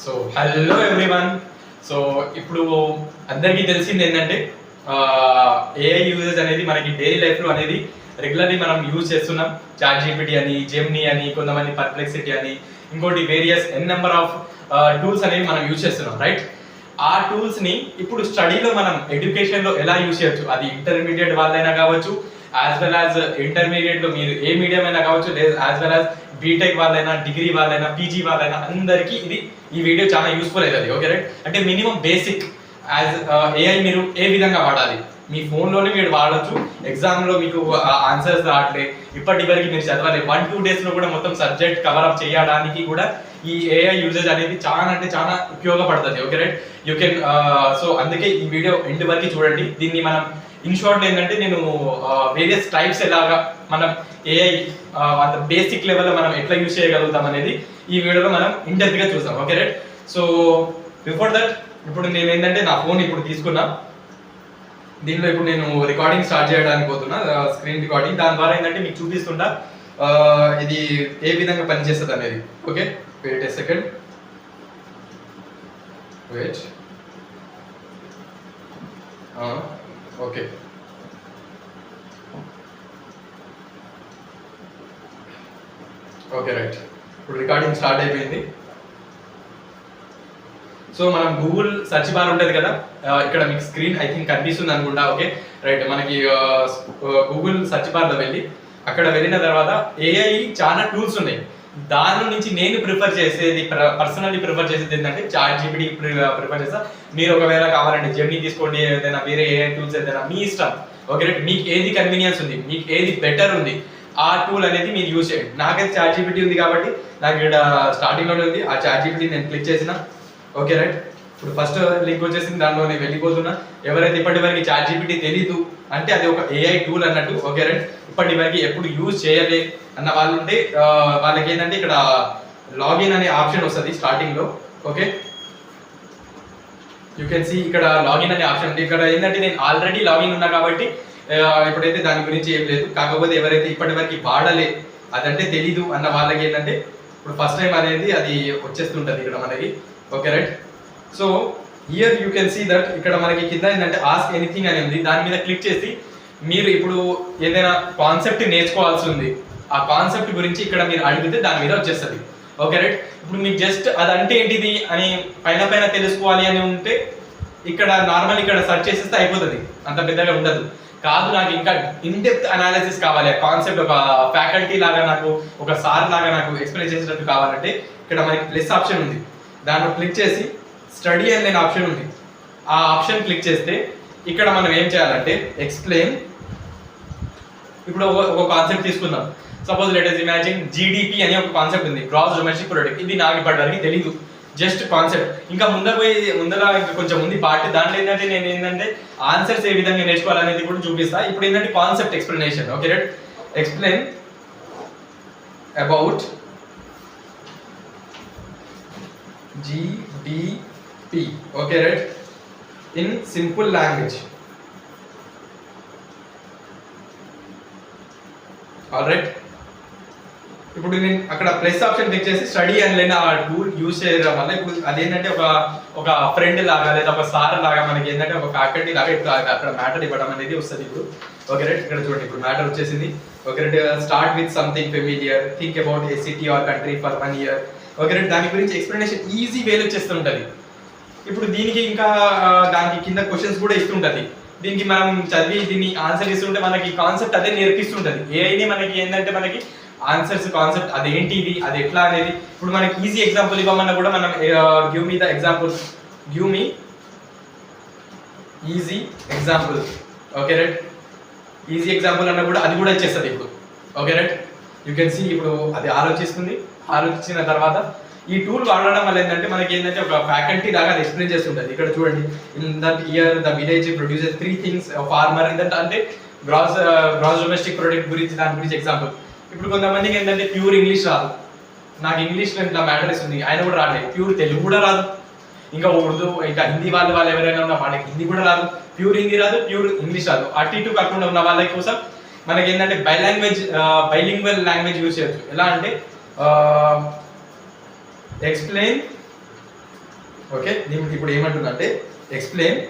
So hello everyone. So ఇప్పుడు అందరికీ తెలిసింది ఏంటంటే ఏఐ యూజెస్ అనేది మనకి డైలీ లైఫ్లో అనేది రెగ్యులర్లీ మనం యూజ్ చేస్తున్నాం. చాట్ జీపీటీ అని, జెమినీ అని, కొంతమంది పర్ప్లెక్సిటీ అని, ఇంకోటి వేరియస్ నెంబర్ ఆఫ్ టూల్స్ అనేవి మనం యూజ్ చేస్తున్నాం, రైట్? ఆ టూల్స్ని ఇప్పుడు స్టడీలో మనం ఎడ్యుకేషన్లో ఎలా యూజ్ చేయొచ్చు, అది ఇంటర్మీడియట్ వాళ్ళైనా కావచ్చు, యాజ్ వెల్ యాజ్ ఇంటర్మీడియట్లో మీరు ఏ మీడియం అయినా కావచ్చు, లేదు యాజ్ వెల్ యాజ్ బీటెక్ వాళ్ళైనా, డిగ్రీ వాళ్ళైనా, పీజీ వాళ్ళైనా, అందరికీ ఈ వీడియో చాలా యూస్ఫుల్ అవుతుంది. Okay right? అంటే మినిమం బేసిక్ యాజ్ ఏఐ మీరు ఏ విధంగా వాడాలి, మీ ఫోన్లోనే మీరు వాడచ్చు. ఎగ్జామ్లో మీకు ఆన్సర్స్ రావట్లే, ఇప్పటి వరకు మీరు చదవాలి, 1-2 డేస్లో కూడా మొత్తం సబ్జెక్ట్ కవరప్ చేయడానికి కూడా ఈ ఏఐ యూజెస్ అనేది చాలా అంటే చాలా ఉపయోగపడుతుంది. Okay right? You can so అందుకే ఈ వీడియో ఎండ్ వరకు చూడండి. దీన్ని మనం ఇన్ షార్ట్ ఏంటంటే నేను వేరియస్ టైప్స్ ఎలాగా మనం ఏఐ అంత బేసిక్ లెవెల్లో మనం ఎట్లా యూజ్ చేయగలుగుతాం అనేది ఈ వీడియోలో మనం ఇండెప్త్గా చూద్దాం. Okay right? So before that ఇప్పుడు నేను ఏంటంటే నా ఫోన్ ఇప్పుడు తీసుకున్నా, దీనిలో ఇప్పుడు నేను రికార్డింగ్ స్టార్ట్ చేయడానికి పోతున్నా, స్క్రీన్ రికార్డింగ్. దాని ద్వారా ఏంటంటే మీకు చూపిస్తుంటా ఇది ఏ విధంగా పనిచేస్తుంది అనేది. Okay, wait a second, wait. Okay, okay right. ఇప్పుడు రికార్డింగ్ స్టార్ట్ అయిపోయింది. సో మనం గూగుల్ సెర్చ్ బార్ ఉంటుంది కదా, ఇక్కడ మీకు స్క్రీన్ ఐ థింక్ కనిపిస్తుంది అనుకుంటా. ఓకే రైట్, మనకి గూగుల్ సెర్చ్ బార్లో వెళ్ళి అక్కడ వెళ్ళిన తర్వాత ఏఐ చాలా టూల్స్ ఉన్నాయి. దాని నుంచి నేను ప్రిఫర్ చేసేది, పర్సనల్లీ ప్రిఫర్ చేసేది ఏంటంటే చాట్ జీపీటీ ప్రిఫర్ చేస్తా. మీరు ఒకవేళ కావాలంటే జెమినీ తీసుకోండి, ఏదైనా వేరే ఏఐ టూల్స్ ఏదైనా మీ ఇష్టం. ఓకే రైట్, మీకు ఏది కన్వీనియన్స్ ఉంది, మీకు ఏది బెటర్ ఉంది, ఆ టూల్ అనేది మీరు యూజ్ చేయండి. నాకైతే చాట్ జీపీటీ ఉంది కాబట్టి నాకు ఇక్కడ స్టార్టింగ్లోనే ఉంది. ఆ చాట్ జీపీటీ నేను క్లిక్ చేసిన. ఓకే రైట్, ఇప్పుడు ఫస్ట్ లింక్ వచ్చేసింది, దానిలో నేను వెళ్ళిపోతున్నా. ఎవరైతే ఇప్పటి వరకు చాట్ జీపీటీ తెలీదు అంటే అది ఒక ఏఐ టూల్ అన్నట్టు. ఓకే రైట్, ఇప్పటి వరకు ఎప్పుడు యూజ్ చేయలే అన్న వాళ్ళు ఉంటే వాళ్ళకి ఏంటంటే ఇక్కడ లాగిన్ అనే ఆప్షన్ వస్తుంది స్టార్టింగ్లో. ఓకే, యూ కెన్ సీ ఇక్కడ లాగిన్ అనే ఆప్షన్ ఉంది. ఇక్కడ ఏంటంటే నేను ఆల్రెడీ లాగిన్ ఉన్నా కాబట్టి ఇప్పుడైతే దాని గురించి ఏం లేదు. కాకపోతే ఎవరైతే ఇప్పటి వరకు వాడలే, అదంటే తెలీదు అన్న వాళ్ళకి ఏంటంటే ఇప్పుడు ఫస్ట్ టైం అనేది అది వచ్చేస్తుంటుంది ఇక్కడ మనకి. Okay right, so here you can see that ఇక్కడ మనకి కింద ఏంటంటే ఆస్క్ ఎనీథింగ్ అని ఉంది. దాని మీద క్లిక్ చేసి మీరు ఇప్పుడు ఏదైనా కాన్సెప్ట్ నేర్చుకోవాల్సి ఉంది, ఆ కాన్సెప్ట్ గురించి ఇక్కడ మీరు అడిగితే దాని మీద వచ్చేస్తుంది. ఓకే రైట్, ఇప్పుడు మీకు జస్ట్ అదంటే ఏంటిది అని పైన తెలుసుకోవాలి అని ఉంటే ఇక్కడ నార్మల్ ఇక్కడ సెర్చ్ చేసేస్తే అయిపోతుంది, అంత పెద్దగా ఉండదు. కాదు నాకు ఇంకా ఇన్డెప్త్ అనాలిసిస్ కావాలి, ఆ కాన్సెప్ట్ ఒక ఫ్యాకల్టీ లాగా నాకు, ఒక సార్ లాగా నాకు ఎక్స్ప్లెయిన్ చేసేటట్టు కావాలంటే ఇక్కడ మనకి ప్లస్ ఆప్షన్ ఉంది. దాంట్లో క్లిక్ చేసి స్టడీ అనే ఆప్షన్ ఉంది. ఆ ఆప్షన్ క్లిక్ చేస్తే ఇక్కడ మనం ఏం చేయాలంటే ఎక్స్ప్లెయిన్. ఇప్పుడు ఒక కాన్సెప్ట్ తీసుకుందాం. Suppose let us imagine GDP అనే ఒక కాన్సెప్ట్ ఉంది, గ్రాస్ డొమెస్టిక్ ప్రొడక్ట్. ఇది నాకు ఇప్పటివరకు తెలీదు, జస్ట్ కాన్సెప్ట్. ఇంకా ముందర ఇంకా కొంచెం ఉంది పార్ట్. దాంట్లో ఏంటంటే నేను ఏంటంటే ఆన్సర్స్ ఏ విధంగా నేర్చుకోవాలనేది కూడా చూపిస్తా. ఇప్పుడు ఏంటంటే concept explanation. Okay right, explain about GDP. Okay right, in simple language. All right, ఇప్పుడు నేను అక్కడ ప్లస్ ఆప్షన్ క్లిక్ చేసి స్టడీ అని లేని ఆ టూల్ యూజ్ చేయడం వల్ల ఇప్పుడు అదేంటంటే ఒక ఫ్రెండ్ లాగా లేదా ఒక సార్ లాగా మనకి ఏంటంటే ఒక ఫ్యాకల్టీ లాగా ఇప్పుడు అక్కడ మ్యాటర్ ఇవ్వడం అనేది వస్తుంది ఇప్పుడు. ఓకే రైట్, ఇక్కడ చూడండి ఇప్పుడు మ్యాటర్ వచ్చేసింది. Okay right, start with something familiar, think about a city or country for 1 year. Okay right, దాని గురించి ఎక్స్ప్లెనేషన్ ఈజీ వేలో చేస్తుంటుంది. ఇప్పుడు దీనికి ఇంకా దానికి కింద క్వశ్చన్స్ కూడా ఇస్తుంటుంది. దీనికి మనం చదివి దీన్ని ఆన్సర్ ఇస్తుంటే మనకి కాన్సెప్ట్ అదే నేర్పిస్తుంటుంది. ఏఐని మనకి ఏంటంటే మనకి ఆన్సర్స్ కాన్సెప్ట్ అదేంటి, ఇది అది ఎట్లా అనేది. ఇప్పుడు మనకి ఈజీ ఎగ్జాంపుల్ ఇవ్వమన్నా కూడా మనం give me the example, give me easy example. Okay right, easy example అన్న కూడా అది కూడా ఇచ్చేస్తుంది ఇప్పుడు. Okay right, you can see ఇప్పుడు అది ఆలోచిస్తుంది. ఆలోచించిన తర్వాత ఈ టూల్ వాడడం వల్ల ఏంటంటే మనకి ఏంటంటే ఒక ఫ్యాకల్టీ లాగా అది ఎక్స్ప్లెయిన్ చేస్తుంటుంది. ఇక్కడ చూడండి, in that year the village produces 3 things farmer. అంటే గ్రాస్ డొమెస్టిక్ ప్రొడక్ట్ గురించి, దాని గురించి ఎగ్జాంపుల్. ఇప్పుడు కొంతమందికి ఏంటంటే ప్యూర్ ఇంగ్లీష్ రాదు, నాకు ఇంగ్లీష్లో ఇట్లా మ్యాటర్స్ ఉంది, ఆయన కూడా రాలేదు. ప్యూర్ తెలుగు కూడా రాదు, ఇంకా ఉర్దూ ఇంకా హిందీ వాళ్ళు ఎవరైనా ఉన్నా వాళ్ళకి హిందీ కూడా రాదు, ప్యూర్ హిందీ రాదు, ప్యూర్ ఇంగ్లీష్ రాదు. అటు ఇటు కాకుండా ఉన్న వాళ్ళ కోసం మనకి ఏంటంటే బైలింగ్వల్ లాంగ్వేజ్ యూజ్ చేయొచ్చు. ఎలా అంటే ఎక్స్ప్లెయిన్ ఓకే, నేను ఇప్పుడు ఏమంటున్నా అంటే explain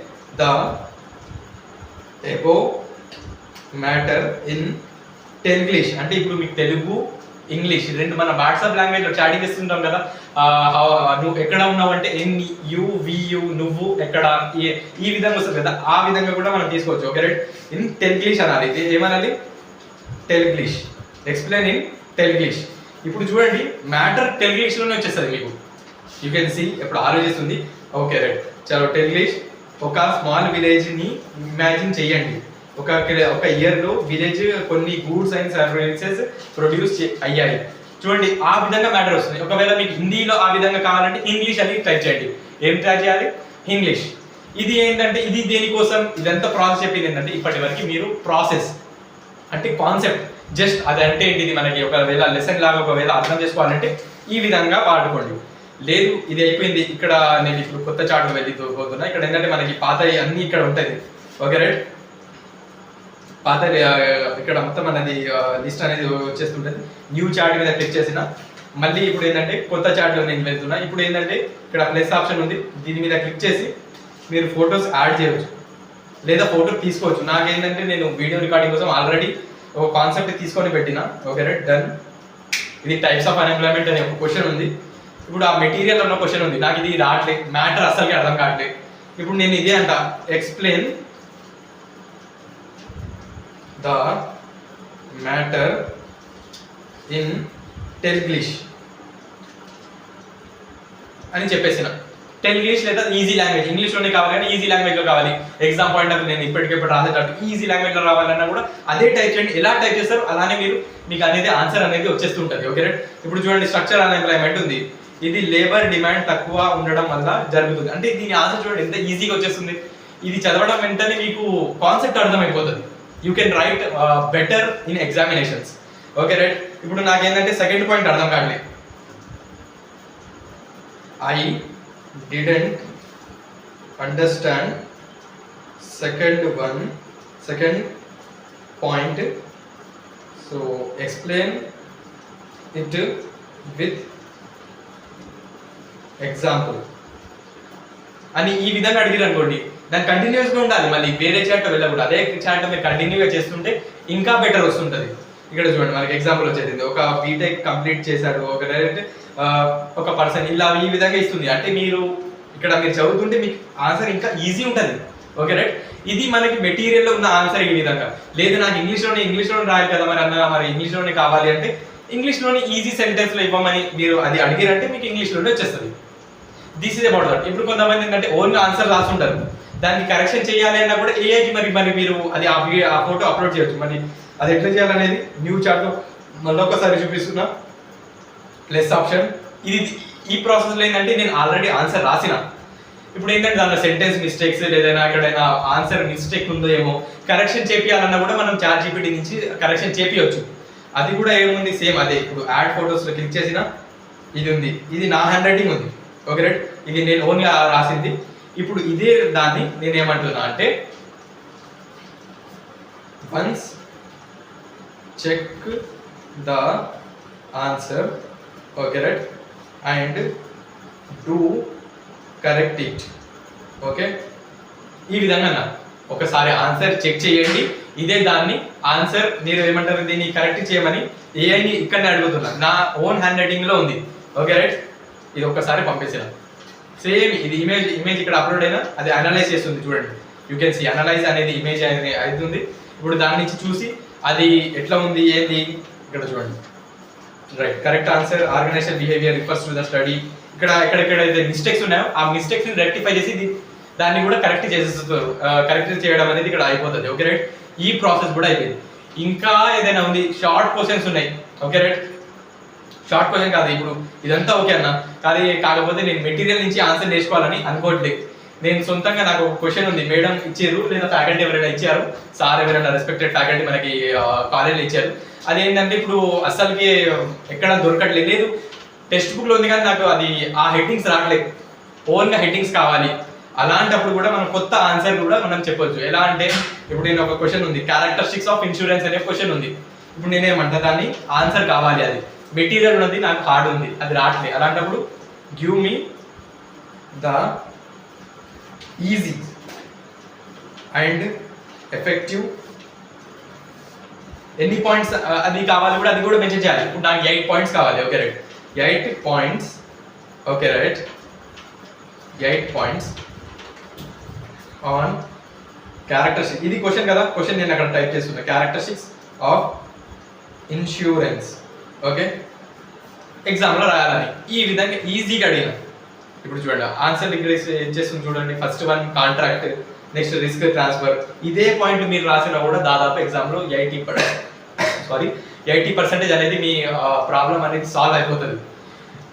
the above matter in Tenglish. అంటే ఇప్పుడు మీకు తెలుగు ఇంగ్లీష్ రెండు మన వాట్సాప్ లాంగ్వేజ్ లో చాటింగ్ చేస్తుంటాం కదా, నువ్వు ఎక్కడ ఉన్నావు అంటే యు నువ్వు ఎక్కడ, ఈ విధంగా వస్తుంది కదా, ఆ విధంగా కూడా మనం తీసుకోవచ్చు. ఓకే రైట్, ఇన్ టెన్గ్లీష్ అనాలి. ఇది ఏమనాలి? టెన్గ్లీష్. Explain in Tenglish. ఇప్పుడు చూడండి మ్యాటర్ టెన్గ్లీష్ లోనే వచ్చేస్తుంది మీకు. యూ కెన్ సీ ఇప్పుడు ఆలోచిస్తుంది. ఓకే రైట్, చలో టెన్గ్లీష్. ఒక స్మాల్ విలేజ్ ని ఇమాజిన్ చేయండి. ఒక ఇయర్ లో విలేజ్ కొన్ని గూడ్స్ అండ్ సర్వీసెస్ ప్రొడ్యూస్ అయ్యాయి. చూడండి ఆ విధంగా మ్యాటర్ వస్తుంది. ఒకవేళ మీకు హిందీలో ఆ విధంగా కావాలంటే ఇంగ్లీష్ అని ట్రై చేయండి. ఏం ట్రై చేయాలి? ఇంగ్లీష్. ఇది ఏంటంటే ఇది దేనికోసం ఇదంతా ప్రాసెస్ చెప్పింది ఏంటంటే ఇప్పటి వరకు మీరు ప్రాసెస్ అంటే కాన్సెప్ట్ జస్ట్ అది అంటే ఏంటిది మనకి ఒకవేళ లెసన్ లాగా ఒకవేళ అర్థం చేసుకోవాలంటే ఈ విధంగా వాడుకోండి. లేదు ఇది అయిపోయింది, ఇక్కడ నేను ఇప్పుడు కొత్త చార్ట్ వెళ్ళి పోతున్నా. ఇక్కడ ఏంటంటే మనకి పాత అన్ని ఇక్కడ ఉంటుంది. ఓకే రైట్, పాత ఇక్కడ మొత్తం అనేది లిస్ట్ అనేది వచ్చేస్తుంటుంది. న్యూ చార్ట్ మీద క్లిక్ చేసిన మళ్ళీ ఇప్పుడు ఏంటంటే కొత్త చార్ట్లో నేను వెళ్తున్నా. ఇప్పుడు ఏంటంటే ఇక్కడ ప్లస్ ఆప్షన్ ఉంది, దీని మీద క్లిక్ చేసి మీరు ఫొటోస్ యాడ్ చేయవచ్చు లేదా ఫోటో తీసుకోవచ్చు. నాకేంటంటే నేను వీడియో రికార్డింగ్ కోసం ఆల్రెడీ ఒక కాన్సెప్ట్ తీసుకొని పెట్టిన. Okay right, done. ఇది టైప్స్ ఆఫ్ అన్ఎంప్లాయ్మెంట్ అనే ఒక క్వశ్చన్ ఉంది. ఇప్పుడు ఆ మెటీరియల్ ఉన్న క్వశ్చన్ ఉంది, నాకు ఇది రావట్లేదు, మ్యాటర్ అసలుకి అర్థం కావట్లేదు. ఇప్పుడు నేను ఇదే అంట, ఎక్స్ప్లెయిన్ ద మ్యాటర్ ఇన్ టెన్గ్లీష్ అని చెప్పేసిన. టెన్గ్లీష్ లేదా ఈజీ లాంగ్వేజ్, ఇంగ్లీష్లోనే కావాలి కానీ ఈజీ లాంగ్వేజ్లో కావాలి. ఎగ్జామ్ పాయింట్ ఆఫ్ నేను ఇప్పటికిప్పుడు రాసేటట్టు ఈజీ లాంగ్వేజ్లో రావాలన్నా కూడా అదే టైప్ చేయండి. ఎలా టైప్ చేస్తారు అలానే మీకు అనేది ఆన్సర్ అనేది వచ్చేస్తుంటుంది. ఓకే రైట్, ఇప్పుడు చూడండి స్ట్రక్చర్ అన్ఎంప్లాయ్మెంట్ ఉంది. ఇది లేబర్ డిమాండ్ తక్కువ ఉండడం వల్ల జరుగుతుంది. అంటే దీని ఆన్సర్ చూడండి ఎంత ఈజీగా వచ్చేస్తుంది. ఇది చదవడం వెంటనే మీకు కాన్సెప్ట్ అర్థమైపోతుంది. You can write better in examinations. Okay right, ఇప్పుడు నాకేంటంటే సెకండ్ పాయింట్ అర్థం కావట్లేదు. I didn't understand second point, so explain it with example అని ఈ విధంగా అడిగారు అనుకోండి, దాన్ని కంటిన్యూస్గా ఉండాలి. మళ్ళీ వేరే చాట్ వెళ్ళకూడదు, అదే చాట్ మీరు కంటిన్యూగా చేస్తుంటే ఇంకా బెటర్ వస్తుంటుంది. ఇక్కడ చూడండి మనకి ఎగ్జాంపుల్ వచ్చేది, ఒక బీటెక్ కంప్లీట్ చేశాడు ఒక డైరెక్ట్ ఒక పర్సన్, ఇలా ఈ విధంగా ఇస్తుంది. అంటే మీరు ఇక్కడ మీరు చదువుతుంటే మీకు ఆన్సర్ ఇంకా ఈజీ ఉంటుంది. ఓకే రైట్, ఇది మనకి మెటీరియల్లో ఉన్న ఆన్సర్ ఈ విధంగా. లేదు నాకు ఇంగ్లీష్లోనే రాయాలి కదా మరి అన్న, మరి ఇంగ్లీష్లోనే కావాలి అంటే ఇంగ్లీష్లోని ఈజీ సెంటెన్స్లో ఇవ్వమని మీరు అది అడిగారంటే మీకు ఇంగ్లీష్లోనే వచ్చేస్తుంది. This is about that. ఇప్పుడు కొంతమంది ఏంటంటే ఓన్గా ఆన్సర్ రాస్తుంటారు, దాన్ని కరెక్షన్ చేయాలి అన్నా కూడా ఏఐకి మరి మీరు అది ఆ ఫోటో అప్లోడ్ చేయొచ్చు. మరి అది ఎట్లా చేయాలనేది న్యూ చార్ట్లో మళ్ళొకసారి చూపిస్తున్నా. ప్లస్ ఆప్షన్, ఇది ఈ ప్రాసెస్లో ఏంటంటే నేను ఆల్రెడీ ఆన్సర్ రాసిన. ఇప్పుడు ఏంటంటే దానిలో సెంటెన్స్ మిస్టేక్స్ లేదైనా ఎక్కడైనా ఆన్సర్ మిస్టేక్ ఉందో ఏమో కరెక్షన్ చేపియాలన్నా కూడా మనం చాట్ జీపీటీ నుంచి కరెక్షన్ చేపియొచ్చు. అది కూడా ఏముంది సేమ్ అదే. ఇప్పుడు యాడ్ ఫొటోస్లో క్లిక్ చేసిన ఇది ఉంది, ఇది నా హ్యాండ్ రైటింగ్ ఉంది. ఓకే రైట్, ఇది నేను ఓన్గా రాసింది. ఇప్పుడు ఇదే దాన్ని నేను ఏమంటున్నా అంటే once check the answer, okay right, and do correct it. Okay, ఈ విధంగా ఒకసారి ఆన్సర్ చెక్ చేయండి. ఇదే దాన్ని ఆన్సర్ మీరు ఏమంటారు దీన్ని కరెక్ట్ చేయమని ఏఐని ఇక్కడనే అడుగుతున్నా, నా ఓన్ హ్యాండ్ రైటింగ్ లో ఉంది. ఓకే రైట్, ఇది ఒక్కసారి పంపేసిన సేమ్ ఇది ఇమేజ్ ఇక్కడ అప్లోడ్ అయినా అది అనలైజ్ చేస్తుంది. చూడండి యూ కెన్ సీ అనలైజ్ అనేది ఇమేజ్ అనేది అవుతుంది. ఇప్పుడు దాని నుంచి చూసి అది ఎట్లా ఉంది ఏంది ఇక్కడ చూడండి. Right, correct answer organisation behaviour refers to the study. ఇక్కడ ఎక్కడెక్కడైతే మిస్టేక్స్ ఉన్నాయో ఆ మిస్టేక్స్ ని రెక్టిఫై చేసి దాన్ని కూడా కరెక్ట్ చేసేస్తారు. కరెక్ట్ చేయడం అనేది ఇక్కడ అయిపోతుంది. ఓకే రైట్, ఈ ప్రాసెస్ కూడా అయిపోయింది. ఇంకా ఏదైనా ఉంది, షార్ట్ క్వశ్చన్స్ ఉన్నాయి. ఓకే రైట్, షార్ట్ క్వశ్చన్ కాదు ఇప్పుడు ఇదంతా ఓకే అన్న, కాకపోతే నేను మెటీరియల్ నుంచి ఆన్సర్ నేర్చుకోవాలని అనుకోవట్లేదు. నేను సొంతంగా నాకు ఒక క్వశ్చన్ ఉంది, మేడం ఇచ్చారు లేదా ఫ్యాకల్టీ ఎవరైనా ఇచ్చారు, సార్ ఎవరైనా రెస్పెక్టెడ్ ఫ్యాకల్టీ మనకి కాలేజ్లో ఇచ్చారు. అదేంటంటే ఇప్పుడు అస్సలకి ఎక్కడ దొరకట్లేదు. లేదు టెక్స్ట్ బుక్లో ఉంది కానీ నాకు అది ఆ హెడ్డింగ్స్ రావట్లేదు, ఓన్గా హెడ్డింగ్స్ కావాలి. అలాంటప్పుడు కూడా మనం కొత్త ఆన్సర్ కూడా మనం చెప్పొచ్చు. ఎలా అంటే ఇప్పుడు నేను ఒక క్వశ్చన్ ఉంది, క్యారెక్టరిస్టిక్స్ ఆఫ్ ఇన్సూరెన్స్ అనే క్వశ్చన్ ఉంది. ఇప్పుడు నేనేమంటా దాన్ని ఆన్సర్ కావాలి, అది మెటీరియల్ ఉన్నది నాకు హార్డ్ ఉంది, అది రావట్లేదు. అలాంటప్పుడు give me the easy and effective ఎన్ని పాయింట్స్ అది కావాలి కూడా, అది కూడా మెన్షన్ చేయాలి. ఇప్పుడు నాకు 8 పాయింట్స్ కావాలి. Okay right, 8 points. Okay right, 8 points on characteristics. ఇది క్వశ్చన్ కదా, క్వశ్చన్ నేను అక్కడ టైప్ చేస్తున్నా, క్యారెక్టరిస్టిక్స్ ఆఫ్ ఇన్సూరెన్స్. ఓకే, ఎగ్జామ్లో రాయాలని ఈ విధంగా ఈజీగా అడిగిన. ఇప్పుడు చూడండి ఆన్సర్ డిగ్రీస్ ఏం చేస్తుంది చూడండి. First one contract, next risk transfer. ఇదే పాయింట్ మీరు రాసినా కూడా దాదాపు ఎగ్జామ్లో 80% అనేది మీ ప్రాబ్లం అనేది సాల్వ్ అయిపోతుంది.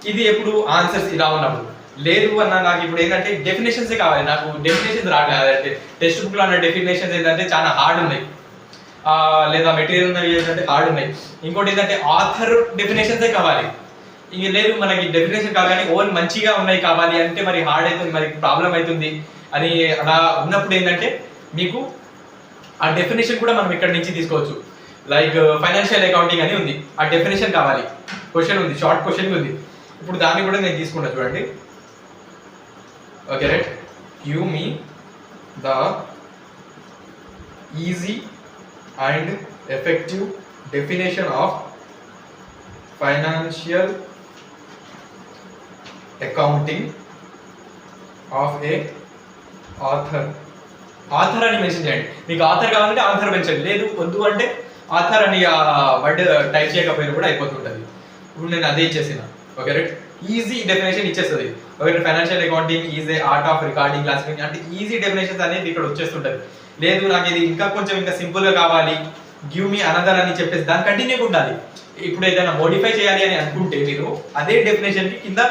ఇది ఎప్పుడు ఆన్సర్స్ ఇలా ఉన్నప్పుడు. లేదు అన్న నాకు ఇప్పుడు ఏంటంటే డెఫినేషన్సే కావాలి, నాకు డెఫినేషన్స్ రావట్లేదు. అంటే టెక్స్ట్ బుక్లో అన్న డెఫినేషన్స్ ఏంటంటే చాలా హార్డ్ ఉన్నాయి, లేదా మెటీరియల్ ఉన్నవి ఏంటంటే హార్డ్ ఉన్నాయి. ఇంకోటి ఏంటంటే ఆథర్ డెఫినేషన్సే కావాలి. ఇంక లేదు మనకి డెఫినేషన్ కావాలి కానీ ఓన్ మంచిగా ఉన్నాయి కావాలి అంటే మరి హార్డ్ అవుతుంది, మరి ప్రాబ్లం అవుతుంది అని అలా ఉన్నప్పుడు ఏంటంటే మీకు ఆ డెఫినేషన్ కూడా మనం ఇక్కడ నుంచి తీసుకోవచ్చు. లైక్ ఫైనాన్షియల్ అకౌంటింగ్ అని ఉంది, ఆ డెఫినేషన్ కావాలి, క్వశ్చన్ ఉంది, షార్ట్ క్వశ్చన్ ఉంది. ఇప్పుడు దాన్ని కూడా నేను తీసుకున్నా చూడండి. Okay right, give me the easy and effective definition of financial accounting of a author. Author అని మెన్షన్ చేయండి. మీకు ఆథర్ కావాలంటే ఆథర్ మెన్షన్, లేదు వద్దు అంటే ఆథర్ అని వర్డ్ టైప్ చేయకపోయినా కూడా అయిపోతుంటుంది. ఇప్పుడు నేను అదే ఇచ్చేసిన. ఓకే రైట్, ఈజీ డెఫినేషన్ ఇచ్చేస్తుంది. Okay, financial accounting is a art of recording classification అంటే ఈజీ డెఫినేషన్స్ అనేది ఇక్కడ వచ్చేస్తుంటుంది. లేదు నాకు ఇది ఇంకా కొంచెం ఇంకా సింపుల్గా కావాలి, గివ్ మీ అనదర్ అని చెప్పేసి దాని కంటిన్యూగా ఉండాలి. ఇప్పుడు ఏదైనా మోడిఫై చేయాలి అని అనుకుంటే మీరు అదే డెఫినేషన్కి కింద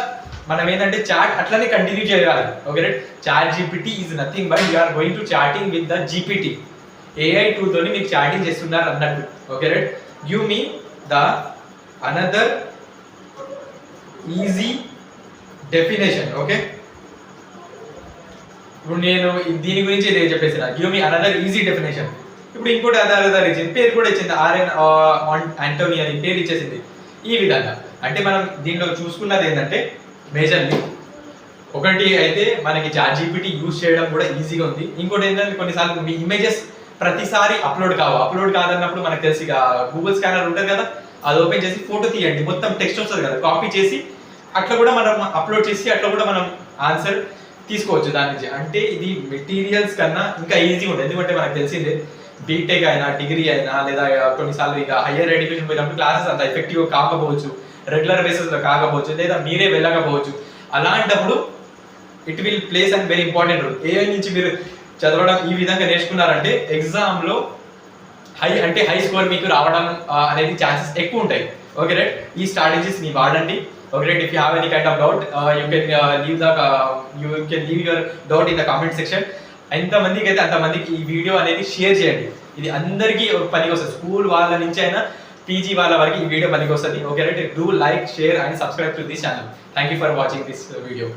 మనం ఏంటంటే చాట్ అట్లనే కంటిన్యూ చేయాలి. Okay right, chat GPT is nothing but you are going to chatting with the GPT. AI tool తోని మీకు చాటింగ్ చేస్తున్నారు అన్నట్టు. Okay right, give me the another easy definition. Okay, ఇప్పుడు నేను దీని గురించి నేను చెప్పేసిన, give me another easy definition. ఇప్పుడు ఇంకోటి అదర్ ఇచ్చింది, పేరు కూడా ఇచ్చింది, ఆర్ఎన్ ఆంటోనీ అని పేరు ఇచ్చేసింది. ఈ విధంగా అంటే మనం దీంట్లో చూసుకున్నది ఏంటంటే మేజర్లీ ఒకటి అయితే మనకి చాట్ జీపీటీ యూజ్ చేయడం కూడా ఈజీగా ఉంది. ఇంకోటి ఏంటంటే కొన్నిసార్లు మీ ఇమేజెస్ ప్రతిసారి అప్లోడ్ కాదన్నప్పుడు మనకు తెలిసి గూగుల్ స్కానర్ ఉంటుంది కదా, అది ఓపెన్ చేసి ఫోటో తీయండి, మొత్తం టెక్స్ట్ వస్తుంది కదా, కాపీ చేసి అట్లా కూడా మనం అప్లోడ్ చేసి అట్లా కూడా మనం ఆన్సర్ తీసుకోవచ్చు దాని నుంచి. అంటే ఇది మెటీరియల్స్ కన్నా ఇంకా ఈజీగా ఉంటుంది. ఎందుకంటే మనకు తెలిసిందే బీటెక్ అయినా డిగ్రీ అయినా లేదా కొన్నిసార్లు ఇక హయ్యర్ ఎడ్యుకేషన్ పోయినప్పుడు క్లాసెస్ అంత ఎఫెక్టివ్గా కాకపోవచ్చు, రెగ్యులర్ బేసిస్లో కాకపోవచ్చు, లేదా మీరే వెళ్ళకపోవచ్చు. అలాంటప్పుడు it will place and very important role. AI నుంచి మీరు చదవడం ఈ విధంగా నేర్చుకున్నారంటే ఎగ్జామ్లో హై స్కోర్ మీకు రావడం అనేది ఛాన్సెస్ ఎక్కువ ఉంటాయి. ఓకే రైట్, ఈ స్ట్రాటజీస్ ని వాడండి. Okay right, if you have any kind of doubt you can leave your doubt in the comment section. ఎంతమందికి అయితే అంతమందికి ఈ వీడియో అనేది షేర్ చేయండి. ఇది అందరికీ పనికి వస్తుంది, స్కూల్ వాళ్ళ నుంచి అయినా పీజీ వాళ్ళ వరకు ఈ వీడియో పనికి వస్తుంది. Okay right, do like, share and subscribe to this channel. Thank you for watching this video.